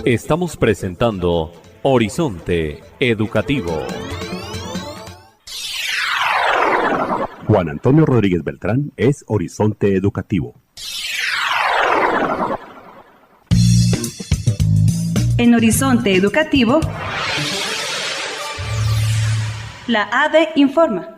Estamos presentando Horizonte Educativo. Juan Antonio Rodríguez Beltrán es Horizonte Educativo. En Horizonte Educativo, la ADE informa.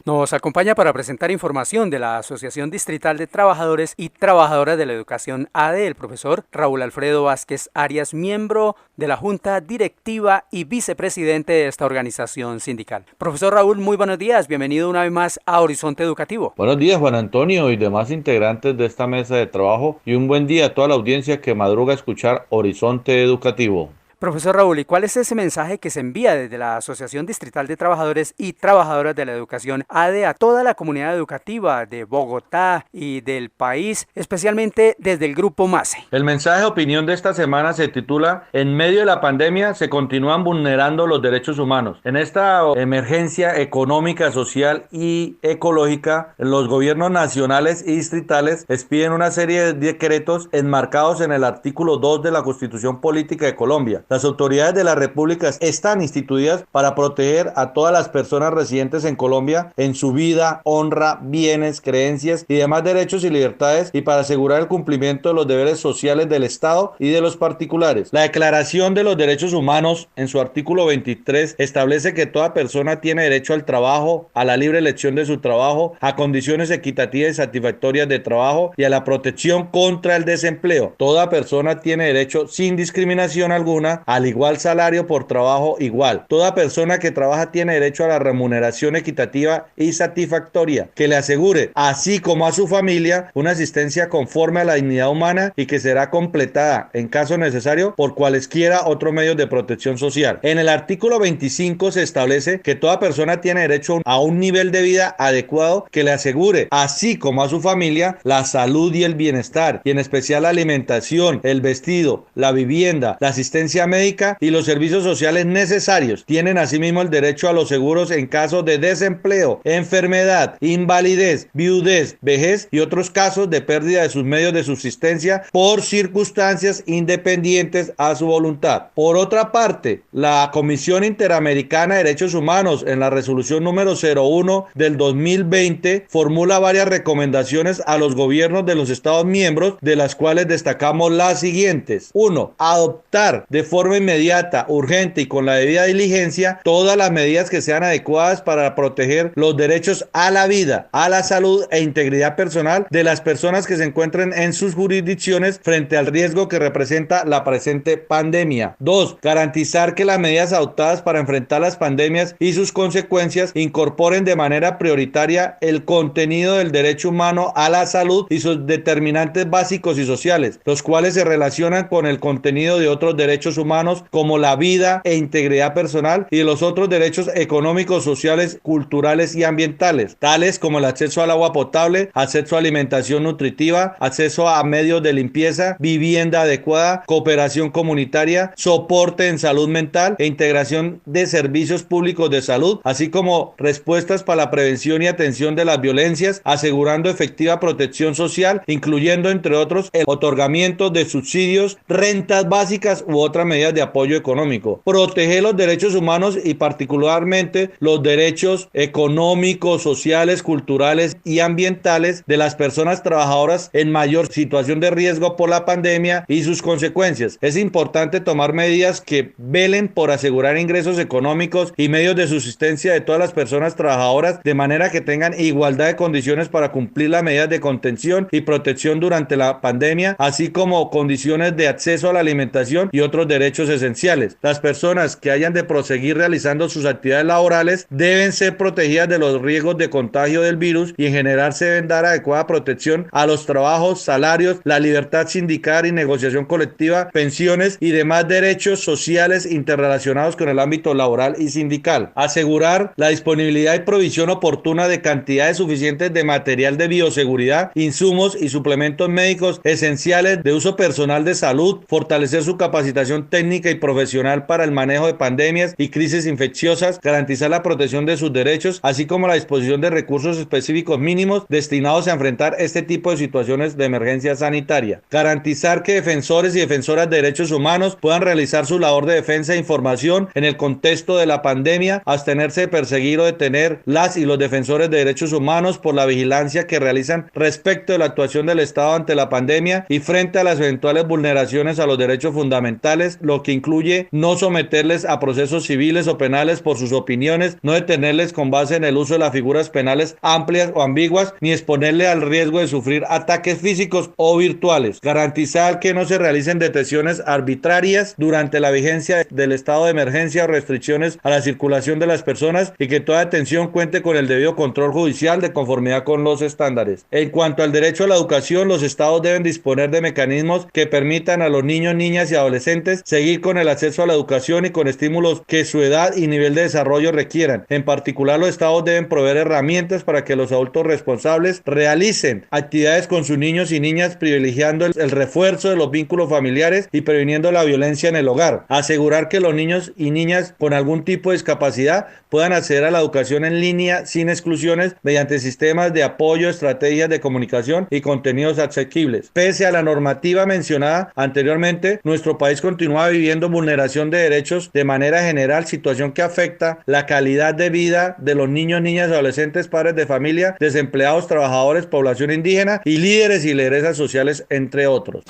Nos acompaña para presentar información de la Asociación Distrital de Trabajadores y Trabajadoras de la Educación ADE, el profesor Raúl Alfredo Vázquez Arias, miembro de la Junta Directiva y vicepresidente de esta organización sindical. Profesor Raúl, muy buenos días, bienvenido una vez más a Horizonte Educativo. Buenos días, Juan Antonio y demás integrantes de esta mesa de trabajo, y un buen día a toda la audiencia que madruga a escuchar Horizonte Educativo. Profesor Raúl, ¿y cuál es ese mensaje que se envía desde la Asociación Distrital de Trabajadores y Trabajadoras de la Educación ADE a toda la comunidad educativa de Bogotá y del país, especialmente desde el Grupo MASE? El mensaje de opinión de esta semana se titula: En medio de la pandemia se continúan vulnerando los derechos humanos. En esta emergencia económica, social y ecológica, los gobiernos nacionales y distritales expiden una serie de decretos enmarcados en el artículo 2 de la Constitución Política de Colombia. Las autoridades de la República están instituidas para proteger a todas las personas residentes en Colombia en su vida, honra, bienes, creencias y demás derechos y libertades, y para asegurar el cumplimiento de los deberes sociales del Estado y de los particulares. La Declaración de los Derechos Humanos, en su artículo 23, establece que toda persona tiene derecho al trabajo, a la libre elección de su trabajo, a condiciones equitativas y satisfactorias de trabajo y a la protección contra el desempleo. Toda persona tiene derecho, sin discriminación alguna, al igual salario por trabajo igual. Toda persona que trabaja tiene derecho a la remuneración equitativa y satisfactoria, que le asegure, así como a su familia, una asistencia conforme a la dignidad humana y que será completada, en caso necesario, por cualesquiera otros medios de protección social. En el artículo 25 se establece que toda persona tiene derecho a un nivel de vida adecuado que le asegure, así como a su familia, la salud y el bienestar, y en especial la alimentación, el vestido, la vivienda, la asistencia médica y los servicios sociales necesarios. Tienen asimismo el derecho a los seguros en caso de desempleo, enfermedad, invalidez, viudez, vejez y otros casos de pérdida de sus medios de subsistencia por circunstancias independientes a su voluntad. Por otra parte, la Comisión Interamericana de Derechos Humanos, en la resolución número 01 del 2020, formula varias recomendaciones a los gobiernos de los Estados miembros, de las cuales destacamos las siguientes. 1. Adoptar de forma inmediata, urgente y con la debida diligencia todas las medidas que sean adecuadas para proteger los derechos a la vida, a la salud e integridad personal de las personas que se encuentren en sus jurisdicciones frente al riesgo que representa la presente pandemia. 2. Garantizar que las medidas adoptadas para enfrentar las pandemias y sus consecuencias incorporen de manera prioritaria el contenido del derecho humano a la salud y sus determinantes básicos y sociales, los cuales se relacionan con el contenido de otros derechos humanos como la vida e integridad personal y los otros derechos económicos, sociales, culturales y ambientales, tales como el acceso al agua potable, acceso a alimentación nutritiva, acceso a medios de limpieza, vivienda adecuada, cooperación comunitaria, soporte en salud mental e integración de servicios públicos de salud, así como respuestas para la prevención y atención de las violencias, asegurando efectiva protección social, incluyendo entre otros el otorgamiento de subsidios, rentas básicas u otras medidas de apoyo económico. Proteger los derechos humanos y particularmente los derechos económicos, sociales, culturales y ambientales de las personas trabajadoras en mayor situación de riesgo por la pandemia y sus consecuencias. Es importante tomar medidas que velen por asegurar ingresos económicos y medios de subsistencia de todas las personas trabajadoras, de manera que tengan igualdad de condiciones para cumplir las medidas de contención y protección durante la pandemia, así como condiciones de acceso a la alimentación y otros derechos esenciales. Las personas que hayan de proseguir realizando sus actividades laborales deben ser protegidas de los riesgos de contagio del virus, y en general se deben dar adecuada protección a los trabajos, salarios, la libertad sindical y negociación colectiva, pensiones y demás derechos sociales interrelacionados con el ámbito laboral y sindical. Asegurar la disponibilidad y provisión oportuna de cantidades suficientes de material de bioseguridad, insumos y suplementos médicos esenciales de uso personal de salud, fortalecer su capacitación técnica y profesional para el manejo de pandemias y crisis infecciosas, garantizar la protección de sus derechos, así como la disposición de recursos específicos mínimos destinados a enfrentar este tipo de situaciones de emergencia sanitaria. Garantizar que defensores y defensoras de derechos humanos puedan realizar su labor de defensa e información en el contexto de la pandemia, abstenerse de perseguir o detener las y los defensores de derechos humanos por la vigilancia que realizan respecto de la actuación del Estado ante la pandemia y frente a las eventuales vulneraciones a los derechos fundamentales, lo que incluye no someterles a procesos civiles o penales por sus opiniones, no detenerles con base en el uso de las figuras penales amplias o ambiguas, ni exponerle al riesgo de sufrir ataques físicos o virtuales. Garantizar que no se realicen detenciones arbitrarias durante la vigencia del estado de emergencia o restricciones a la circulación de las personas y que toda detención cuente con el debido control judicial de conformidad con los estándares. En cuanto al derecho a la educación, los estados deben disponer de mecanismos que permitan a los niños, niñas y adolescentes seguir con el acceso a la educación y con estímulos que su edad y nivel de desarrollo requieran. En particular, los estados deben proveer herramientas para que los adultos responsables realicen actividades con sus niños y niñas, privilegiando el refuerzo de los vínculos familiares y previniendo la violencia en el hogar. Asegurar que los niños y niñas con algún tipo de discapacidad puedan acceder a la educación en línea sin exclusiones mediante sistemas de apoyo, estrategias de comunicación y contenidos asequibles. Pese a la normativa mencionada anteriormente, nuestro país continúa viviendo vulneración de derechos de manera general, situación que afecta la calidad de vida de los niños, niñas, adolescentes, padres de familia, desempleados, trabajadores, población indígena y líderes y lideresas sociales, entre otros.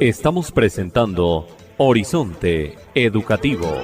Estamos presentando Horizonte Educativo.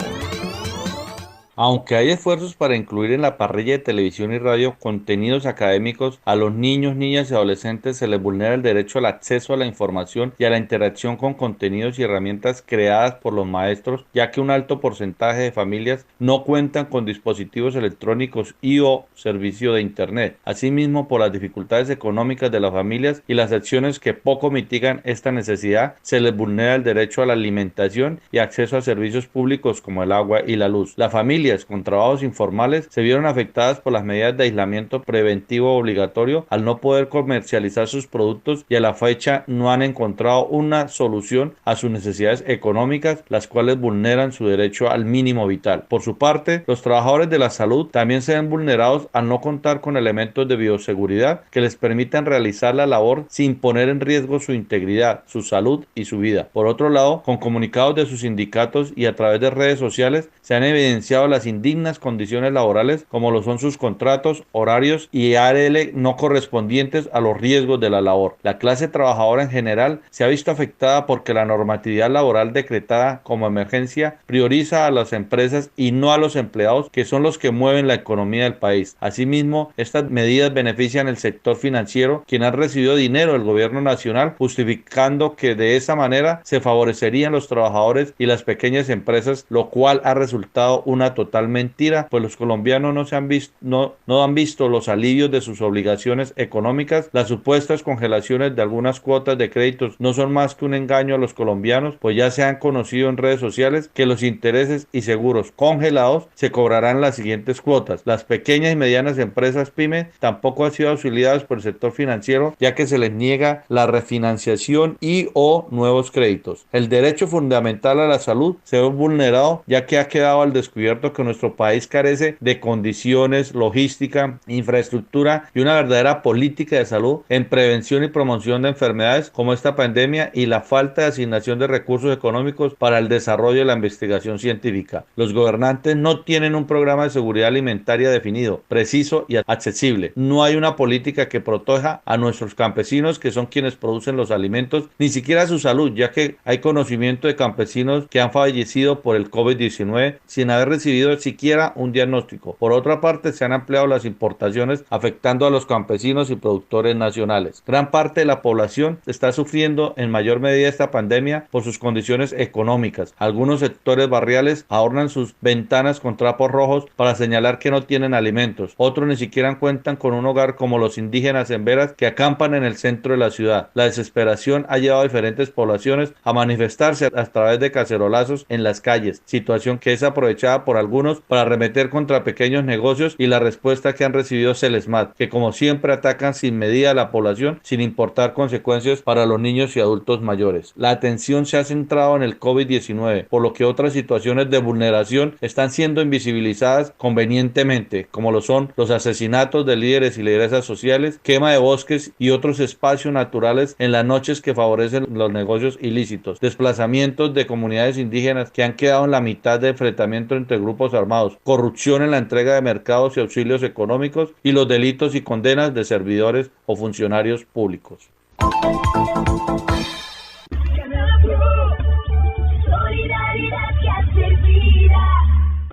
Aunque hay esfuerzos para incluir en la parrilla de televisión y radio contenidos académicos, a los niños, niñas y adolescentes se les vulnera el derecho al acceso a la información y a la interacción con contenidos y herramientas creadas por los maestros, ya que un alto porcentaje de familias no cuentan con dispositivos electrónicos y o servicio de internet. Asimismo, por las dificultades económicas de las familias y las acciones que poco mitigan esta necesidad, se les vulnera el derecho a la alimentación y acceso a servicios públicos como el agua y la luz. La familia con trabajos informales se vieron afectadas por las medidas de aislamiento preventivo obligatorio al no poder comercializar sus productos y a la fecha no han encontrado una solución a sus necesidades económicas, las cuales vulneran su derecho al mínimo vital. Por su parte, los trabajadores de la salud también se ven vulnerados al no contar con elementos de bioseguridad que les permitan realizar la labor sin poner en riesgo su integridad, su salud y su vida. Por otro lado, con comunicados de sus sindicatos y a través de redes sociales se han evidenciado las indignas condiciones laborales como lo son sus contratos, horarios y ARL no correspondientes a los riesgos de la labor. La clase trabajadora en general se ha visto afectada porque la normatividad laboral decretada como emergencia prioriza a las empresas y no a los empleados, que son los que mueven la economía del país. Asimismo, estas medidas benefician el sector financiero, quien ha recibido dinero del gobierno nacional, justificando que de esa manera se favorecerían los trabajadores y las pequeñas empresas, lo cual ha resultado una total mentira, pues los colombianos no han visto los alivios de sus obligaciones económicas. Las supuestas congelaciones de algunas cuotas de créditos no son más que un engaño a los colombianos, pues ya se han conocido en redes sociales que los intereses y seguros congelados se cobrarán las siguientes cuotas. Las pequeñas y medianas empresas pyme tampoco han sido auxiliadas por el sector financiero, ya que se les niega la refinanciación y o nuevos créditos. El derecho fundamental a la salud se ve vulnerado, ya que ha quedado al descubierto que nuestro país carece de condiciones, logística, infraestructura y una verdadera política de salud en prevención y promoción de enfermedades como esta pandemia y la falta de asignación de recursos económicos para el desarrollo de la investigación científica. Los gobernantes no tienen un programa de seguridad alimentaria definido, preciso y accesible. No hay una política que proteja a nuestros campesinos, que son quienes producen los alimentos, ni siquiera su salud, ya que hay conocimiento de campesinos que han fallecido por el COVID-19 sin haber recibido siquiera un diagnóstico. Por otra parte, se han ampliado las importaciones, afectando a los campesinos y productores nacionales. Gran parte de la población está sufriendo en mayor medida esta pandemia por sus condiciones económicas. Algunos sectores barriales adornan sus ventanas con trapos rojos para señalar que no tienen alimentos. Otros ni siquiera cuentan con un hogar, como los indígenas en veras que acampan en el centro de la ciudad. La desesperación ha llevado a diferentes poblaciones a manifestarse a través de cacerolazos en las calles, situación que es aprovechada por algunos algunos para arremeter contra pequeños negocios y la respuesta que han recibido Celesmat, que como siempre atacan sin medida a la población sin importar consecuencias para los niños y adultos mayores. La atención se ha centrado en el COVID-19, por lo que otras situaciones de vulneración están siendo invisibilizadas convenientemente, como lo son los asesinatos de líderes y lideresas sociales, quema de bosques y otros espacios naturales en las noches que favorecen los negocios ilícitos, desplazamientos de comunidades indígenas que han quedado en la mitad de enfrentamiento entre grupos armados, corrupción en la entrega de mercados y auxilios económicos y los delitos y condenas de servidores o funcionarios públicos.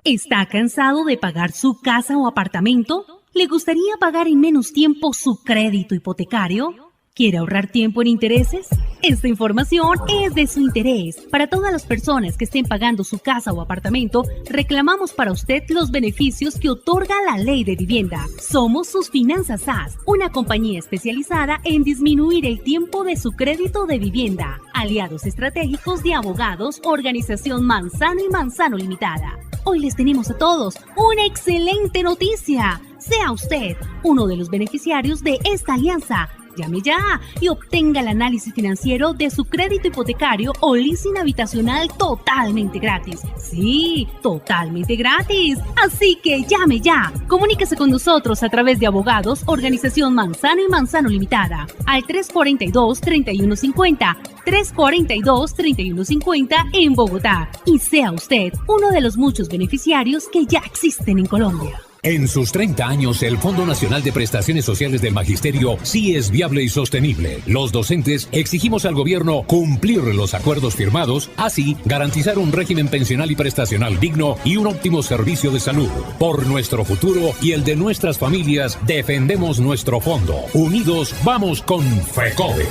¿Está cansado de pagar su casa o apartamento? ¿Le gustaría pagar en menos tiempo su crédito hipotecario? ¿Quiere ahorrar tiempo en intereses? Esta información es de su interés. Para todas las personas que estén pagando su casa o apartamento, reclamamos para usted los beneficios que otorga la Ley de Vivienda. Somos sus Finanzas SAS, una compañía especializada en disminuir el tiempo de su crédito de vivienda. Aliados estratégicos de abogados, Organización Manzano y Manzano Limitada. Hoy les tenemos a todos una excelente noticia. Sea usted uno de los beneficiarios de esta alianza. Llame ya y obtenga el análisis financiero de su crédito hipotecario o leasing habitacional totalmente gratis. Sí, totalmente gratis. Así que llame ya. Comuníquese con nosotros a través de abogados, Organización Manzano y Manzano Limitada, al 342-3150, 342-3150 en Bogotá. Y sea usted uno de los muchos beneficiarios que ya existen en Colombia. En sus 30 años, el Fondo Nacional de Prestaciones Sociales del Magisterio sí es viable y sostenible. Los docentes exigimos al gobierno cumplir los acuerdos firmados, así garantizar un régimen pensional y prestacional digno y un óptimo servicio de salud. Por nuestro futuro y el de nuestras familias, defendemos nuestro fondo. Unidos, vamos con FECODE.